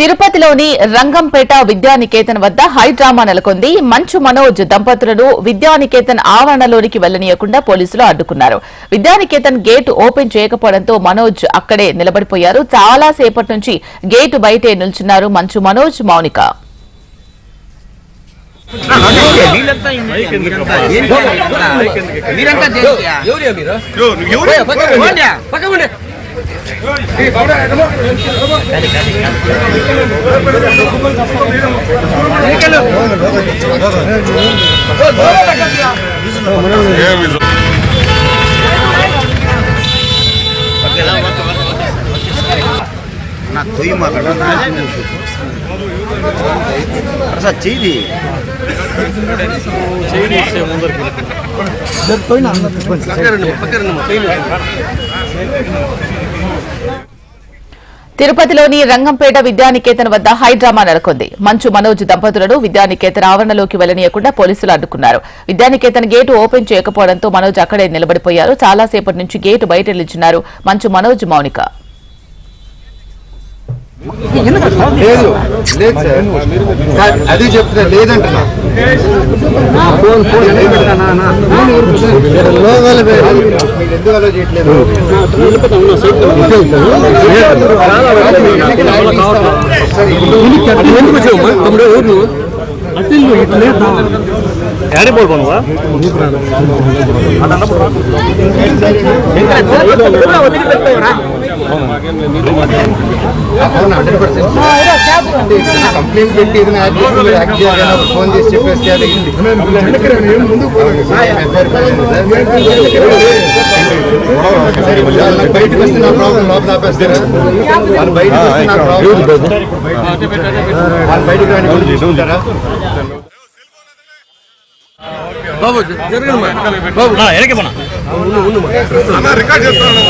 తిరుపతిలోని రంగంపేట విద్యానికేతన్ వద్ద హైడ్రామా నెలకొంది. మంచు మనోజ్ దంపతులను విద్యానికేతన్ ఆవరణలోనికి వెళ్లనీయకుండా పోలీసులు అడ్డుకున్నారు. విద్యానికేతన్ గేటు ఓపెన్ చేయకపోవడంతో మనోజ్ అక్కడే నిలబడిపోయారు. చాలా సేపటి నుంచి గేటు బయటే నిల్చున్నారు మంచు మనోజ్, మౌనిక. తిరుపతిలోని రంగంపేట విద్యానికేతన్ వద్ద హైడ్రామా నెలకొంది. మంచు మనోజ్ దంపతులను విద్యానికేతన్ ఆవరణలోకి వెళ్లనీయకుండా పోలీసులు అడ్డుకున్నారు. విద్యానికేతన్ గేటు ఓపెన్ చేయకపోవడంతో మనోజ్ అక్కడే నిలబడిపోయారు. చాలా సేపటి నుంచి గేటు బయట నిల్చున్నారు మంచు మనోజ్, మౌనిక. అది చెప్తున్నా లేదంటున్నా ఎందుకు అలా చేయట్లేదు? కంప్లైంట్ పెట్టి ఫోన్ చేసి చెప్పేస్తే బయటకు వస్తే నా ప్రాబ్లం లోపల ఆపేస్తారా? వాళ్ళు బయటకు వస్తే నా ప్రాబ్లం వాళ్ళు బయటకు రాని చూసుకుంటారా? బాబు జరగండి బాబు ఎనకే పోనా రికార్డ్ చేస్తున్నాను.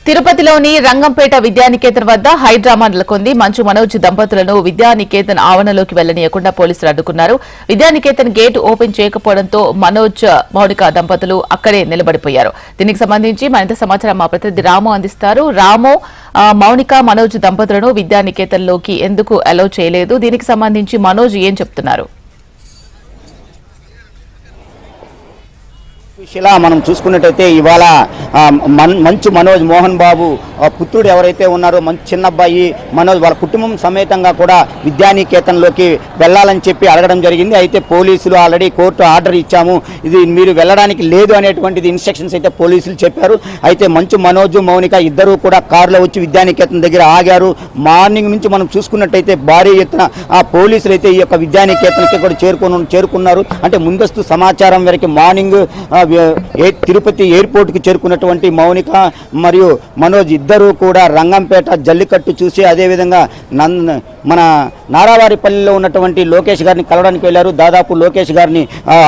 తిరుపతిలోని రంగంపేట విద్యానికేతన్ వద్ద హైడ్రామా నెలకొంది. మంచు మనోజ్ దంపతులను విద్యానికేతన్ ఆవరణలోకి వెళ్లనీయకుండా పోలీసులు అడ్డుకున్నారు. విద్యానికేతన్ గేటు ఓపెన్ చేయకపోవడంతో మనోజ్, మౌనిక దంపతులు అక్కడే నిలబడిపోయారు. దీనికి సంబంధించి మరింత సమాచారం మా ప్రతినిధి రాము అందిస్తారు. రాము, మౌనిక, మనోజ్ దంపతులను విద్యానికేతన్ లోకి ఎందుకు అలౌ చేయలేదు? దీనికి సంబంధించి మనోజ్ ఏం చెప్తున్నారు? ఇలా మనం చూసుకున్నట్టయితే ఇవాళ మంచు మనోజ్, మోహన్ బాబు పుత్రుడు ఎవరైతే ఉన్నారో చిన్న అబ్బాయి మనోజ్ వాళ్ళ కుటుంబం సమేతంగా కూడా విద్యానికేతన్లోకి వెళ్ళాలని చెప్పి అడగడం జరిగింది. అయితే పోలీసులు ఆల్రెడీ కోర్టు ఆర్డర్ ఇచ్చాము, ఇది మీరు వెళ్ళడానికి లేదు అనేటువంటిది ఇన్స్ట్రక్షన్స్ అయితే పోలీసులు చెప్పారు. అయితే మంచు మనోజ్, మౌనిక ఇద్దరూ కూడా కారులో వచ్చి విద్యానికేతన్ దగ్గర ఆగారు. మార్నింగ్ నుంచి మనం చూసుకున్నట్టయితే భారీ ఎత్తున పోలీసులు అయితే ఈ యొక్క విద్యానికేతన్కి కూడా చేరుకున్నారు. అంటే ముందస్తు సమాచారం వరకు మార్నింగ్ తిరుపతి ఎయిర్పోర్ట్కి చేరుకున్నటువంటి మౌనిక మరియు మనోజ్ ఇద్దరూ కూడా రంగంపేట జల్లికట్టు చూసి అదేవిధంగా మన నారావారిపల్లిలో ఉన్నటువంటి లోకేష్ గారిని కలవడానికి వెళ్ళారు. దాదాపు లోకేష్ గారిని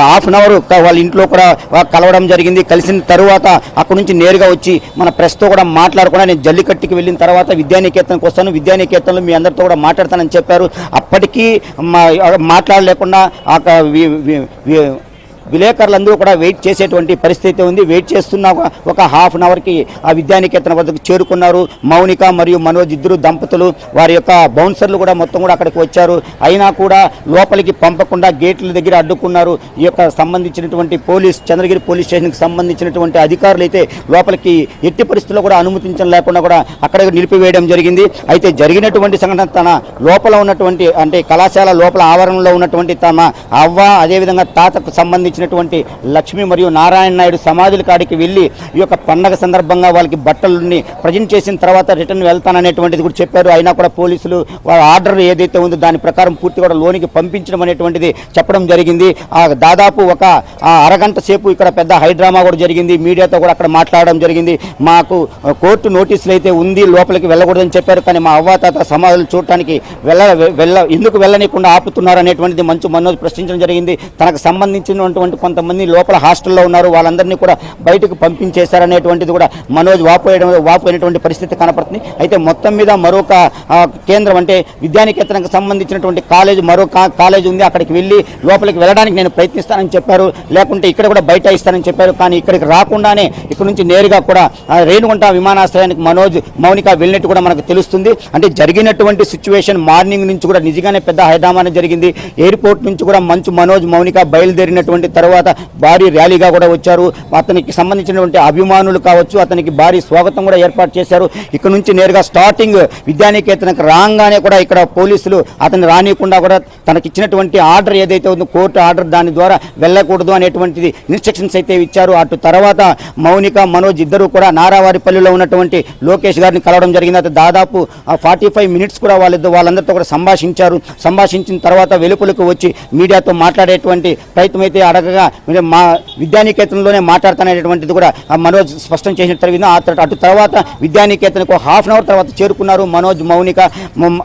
హాఫ్ అన్ అవర్ వాళ్ళ ఇంట్లో కూడా కలవడం జరిగింది. కలిసిన తర్వాత అక్కడి నుంచి నేరుగా వచ్చి మన ప్రెస్తో కూడా మాట్లాడకుండా నేను జల్లికట్టుకి వెళ్ళిన తర్వాత విద్యానికేతన్కి వస్తాను, విద్యానికేతన్లో మీ అందరితో కూడా మాట్లాడతానని చెప్పారు. అప్పటికీ మాట్లాడలేకుండా విలేకరులందరూ కూడా వెయిట్ చేసేటువంటి పరిస్థితి ఉంది. వెయిట్ చేస్తున్న ఒక హాఫ్ అన్ అవర్కి ఆ విద్యానికేతన్ వద్దకు చేరుకున్నారు. మౌనిక మరియు మనోజ్ ఇద్దరు దంపతులు, వారి యొక్క బౌన్సర్లు కూడా మొత్తం కూడా అక్కడికి వచ్చారు. అయినా కూడా లోపలికి పంపకుండా గేట్ల దగ్గర అడ్డుకున్నారు. ఈ యొక్క సంబంధించినటువంటి చంద్రగిరి పోలీస్ స్టేషన్కి సంబంధించినటువంటి అధికారులు అయితే లోపలికి ఎట్టి పరిస్థితుల్లో కూడా అనుమతించడం లేకుండా కూడా అక్కడే నిలిపివేయడం జరిగింది. అయితే జరిగినటువంటి సంఘటన తన లోపల ఉన్నటువంటి అంటే కళాశాల లోపల ఆవరణలో ఉన్నటువంటి తమ అవ్వ అదేవిధంగా తాతకు సంబంధించి లక్ష్మి మరియు నారాయణ నాయుడు సమాధుల కాడికి వెళ్లి ఈ యొక్క పండగ సందర్భంగా వాళ్ళకి బట్టలని ప్రజెంట్ చేసిన తర్వాత రిటర్న్ వెళ్తాననేటువంటిది కూడా చెప్పారు. అయినా కూడా పోలీసులు వాళ్ళ ఆర్డర్ ఏదైతే ఉందో దాని ప్రకారం పూర్తి కూడా లోనికి పంపించడం అనేటువంటిది చెప్పడం జరిగింది. దాదాపు ఒక అరగంట సేపు ఇక్కడ పెద్ద హైడ్రామా కూడా జరిగింది. మీడియాతో కూడా అక్కడ మాట్లాడడం జరిగింది. మాకు కోర్టు నోటీసులు అయితే ఉంది, లోపలికి వెళ్ళకూడదని చెప్పారు. కానీ మా అవ్వాతాత సమాధులు చూడటానికి ఎందుకు వెళ్ళనీయకుండా ఆపుతున్నారు అనేటువంటిది మంచు మనోజ్ ప్రశ్నించడం జరిగింది. తనకు సంబంధించినటువంటి ఉన్నటువంటి కొంతమంది లోపల హాస్టల్లో ఉన్నారు, వాళ్ళందరినీ కూడా బయటకు పంపించేశారనేటువంటిది కూడా మనోజ్ వాపోయినటువంటి పరిస్థితి కనపడుతుంది. అయితే మొత్తం మీద మరొక కేంద్రం అంటే విద్యానికేతనకు సంబంధించినటువంటి మరో కాలేజ్ ఉంది, అక్కడికి వెళ్ళి లోపలికి వెళ్ళడానికి నేను ప్రయత్నిస్తానని చెప్పారు, లేకుంటే ఇక్కడ కూడా బయట ఇస్తానని చెప్పారు. కానీ ఇక్కడికి రాకుండానే ఇక్కడ నుంచి నేరుగా కూడా రేణుగుంట విమానాశ్రయానికి మనోజ్ మౌనిక వెళ్ళినట్టు కూడా మనకు తెలుస్తుంది. అంటే జరిగినటువంటి సిచ్యువేషన్ మార్నింగ్ నుంచి కూడా నిజంగానే పెద్ద హైడ్రామా జరిగింది. ఎయిర్పోర్ట్ నుంచి కూడా మనోజ్ మౌనిక బయలుదేరినటువంటి తర్వాత భారీ ర్యాలీగా కూడా వచ్చారు. అతనికి సంబంధించినటువంటి అభిమానులు కావచ్చు, అతనికి భారీ స్వాగతం కూడా ఏర్పాటు చేశారు. ఇక్కడ నుంచి నేరుగా స్టార్టింగ్ విద్యానికేతనకు రాగానే కూడా ఇక్కడ పోలీసులు అతన్ని రానియకుండా కూడా తనకి ఇచ్చినటువంటి ఆర్డర్ ఏదైతే ఉందో కోర్టు ఆర్డర్, దాని ద్వారా వెళ్ళకూడదు అనేటువంటిది ఇన్స్ట్రక్షన్స్ అయితే ఇచ్చారు. అటు తర్వాత మౌనిక మనోజ్ ఇద్దరు కూడా నారావారిపల్లిలో ఉన్నటువంటి లోకేష్ గారిని కలవడం జరిగింది. అది దాదాపు 45 మినిట్స్ కూడా వాళ్ళందరితో కూడా సంభాషించిన తర్వాత వెలుపలకు వచ్చి మీడియాతో మాట్లాడేటువంటి ప్రయత్నం అయితే అడగగా మా విద్యానికేతనంలోనే మాట్లాడతాననేటువంటిది కూడా మనోజ్ స్పష్టం చేసిన తర్వాత అటు తర్వాత విద్యానికేతనకు హాఫ్ అన్ అవర్ తర్వాత చేరుకున్నారు మనోజ్ మౌనిక.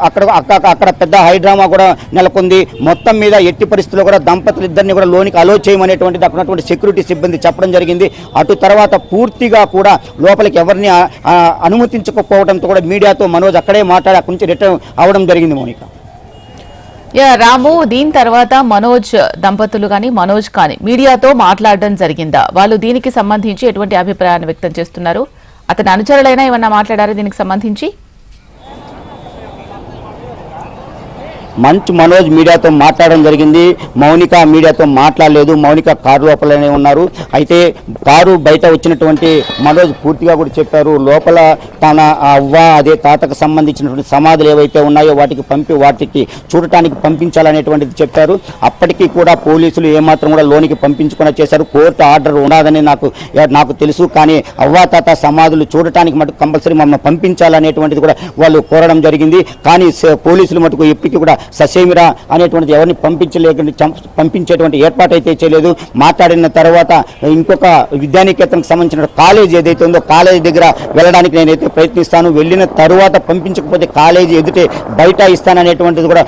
అక్కడ పెద్ద హైడ్రామా కూడా నెలకొంది. మొత్తం మీద ఎట్టి పరిస్థితుల్లో కూడా దంపతులు ఇద్దరిని కూడా లోనికి అలో చేయమనేటువంటిది అక్కడ ఉన్నటువంటి సెక్యూరిటీ సిబ్బంది చెప్పడం జరిగింది. అటు తర్వాత పూర్తిగా కూడా లోపలికి ఎవరిని అనుమతించకపోవడంతో కూడా మీడియాతో మనోజ్ అక్కడే మాట్లాడి అక్కడి నుంచి రిటర్న్ అవడం జరిగింది. మౌనిక రాము, దీని తర్వాత మనోజ్ దంపతులు కానీ మనోజ్ కానీ మీడియాతో మాట్లాడడం జరిగిందా? వాళ్ళు దీనికి సంబంధించి ఎటువంటి అభిప్రాయాన్ని వ్యక్తం చేస్తున్నారు? అతని అనుచరులైనా ఏమన్నా మాట్లాడారా దీనికి సంబంధించి? మనోజ్ మీడియాతో మాట్లాడడం జరిగింది. మౌనిక మీడియాతో మాట్లాడలేదు. మౌనిక కారు లోపలనే ఉన్నారు. అయితే కారు బయట వచ్చినటువంటి మనోజ్ పూర్తిగా కూడా చెప్పారు, లోపల తన అవ్వ అదే తాతకు సంబంధించినటువంటి సమాధులు ఏవైతే ఉన్నాయో వాటికి చూడటానికి పంపించాలనేటువంటిది చెప్పారు. అప్పటికీ కూడా పోలీసులు ఏమాత్రం కూడా లోనికి పంపించకుండా చేశారు. కోర్టు ఆర్డర్ ఉన్నదని నాకు తెలుసు, కానీ అవ్వ తాత సమాధులు చూడటానికి మటుకు కంపల్సరీ మమ్మల్ని పంపించాలనేటువంటిది కూడా వాళ్ళు కోరడం జరిగింది. కానీ పోలీసులు మటుకు ఎప్పటికీ కూడా ససేమిరా అనేటువంటిది ఎవరిని పంపించేటువంటి ఏర్పాటు అయితే చేయలేదు. మాట్లాడిన తర్వాత ఇంకొక విద్యానికేతనకు సంబంధించిన కాలేజీ ఏదైతే ఉందో కాలేజీ దగ్గర వెళ్ళడానికి నేనైతే ప్రయత్నిస్తాను, వెళ్ళిన తర్వాత పంపించకపోతే కాలేజీ ఎదుటే బయట ఇస్తాననేటువంటిది కూడా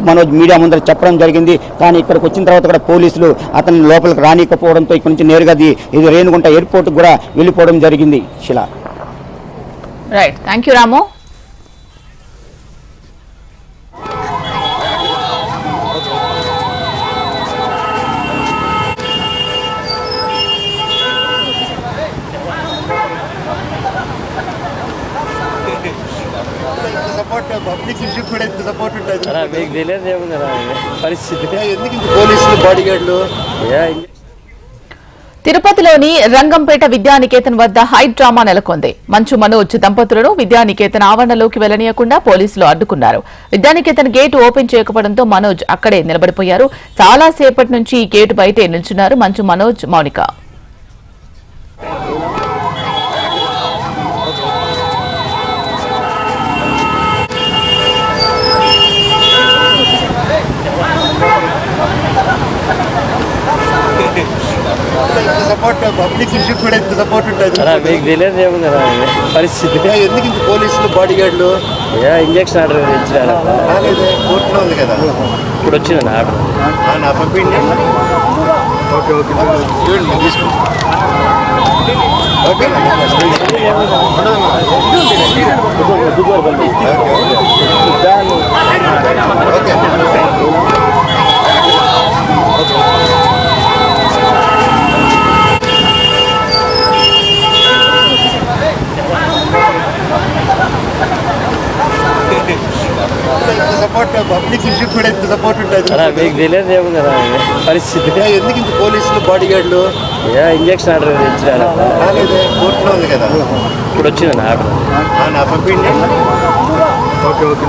మనోజ్ మీడియా ముందర చెప్పడం జరిగింది. కానీ ఇక్కడికి వచ్చిన తర్వాత కూడా పోలీసులు అతన్ని లోపలికి రానికపోవడంతో ఇక్కడ నుంచి నేరుగా ఇది రేణుగుంట ఎయిర్పోర్ట్ కూడా వెళ్ళిపోవడం జరిగింది. శిలా. Right, thank you Ramu. Public issue కూడా ఎంత సపోర్ట్ ఉంటుంది మీకు తెలియదు ఏముంది పరిస్థితి. ఎందుకు పోలీసులు బాడీ గార్డులు? తిరుపతిలోని రంగంపేట విద్యానికేతన్ వద్ద హై డ్రామా నెలకొంది. మంచు మనోజ్ దంపతులను విద్యానికేతన్ ఆవరణలోకి వెళ్లనీయకుండా పోలీసులు అడ్డుకున్నారు. విద్యానికేతన్ గేటు ఓపెన్ చేయకపోవడంతో మనోజ్ అక్కడే నిలబడిపోయారు. చాలా సేపటి నుంచి ఈ గేటు బయటే నిల్చున్నారు మంచు మనోజ్ మౌనిక. పబ్లిక్ ఇష్యూ కూడా ఎంత సపోర్ట్ ఉంటుంది మీకు తెలియదు ఏముంది పరిస్థితి. ఎందుకు ఇంత పోలీసులు బాడీ గార్డులు? ఇంజక్షన్ ఆర్డర్ ఇచ్చారు, కోర్టులో ఉంది కదా, ఇప్పుడు వచ్చింది ఆర్డర్. నా పంపిండి. Okay okay okay public issue కూడా ఎంత సపోర్ట్ ఉంటుంది మీకు తెలియదు ఏముంది పరిస్థితి. ఎందుకు ఇంత పోలీసులు బాడీ గార్డులు? ఇంజక్షన్ ఆర్డర్ ఇచ్చారు, కోర్టులో ఉంది కదా, ఇప్పుడు వచ్చింది ఆర్డర్. నా పంపిండి. Okay okay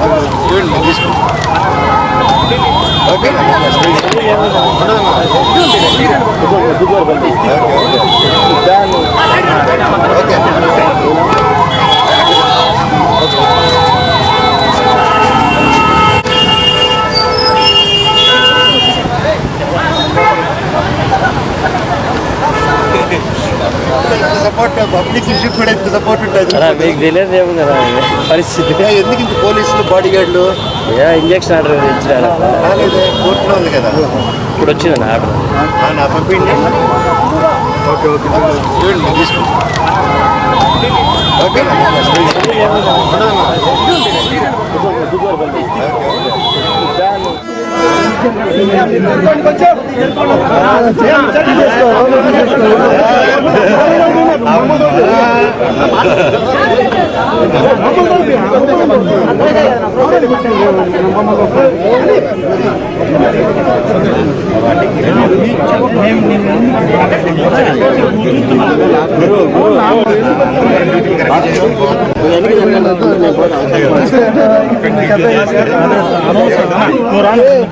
okay public issue కూడా ఎంత సపోర్ట్ ఉంటుంది మీకు తెలియదు ఏముంది పరిస్థితి. ఎందుకు ఇంత పోలీసులు బాడీ గార్డులు? ఇంజక్షన్ ఆర్డర్ ఇచ్చారు, కోర్టులో ఉంది కదా, ఇప్పుడు వచ్చింది ఆర్డర్. నా పంపిండి. ఓకే ఓకే తీసుకో. ఓకే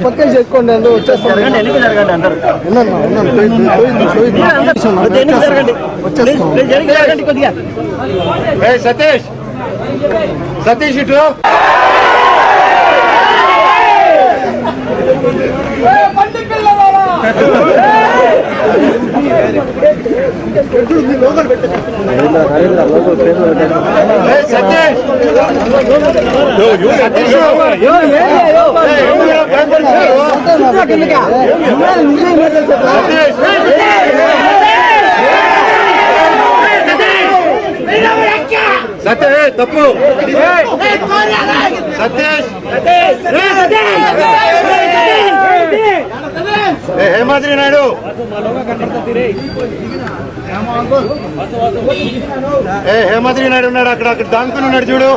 పక్కన చేసుకోండి వచ్చేస్తాను. సతీష్ సతీష్ ఇటు సతీష్ సతీష్ తప్పు సతీష్ హేమాద్రి నాయుడు హేమాద్రి నాయుడు ఉన్నాడు అక్కడ దాంకుని ఉన్నాడు చూడు.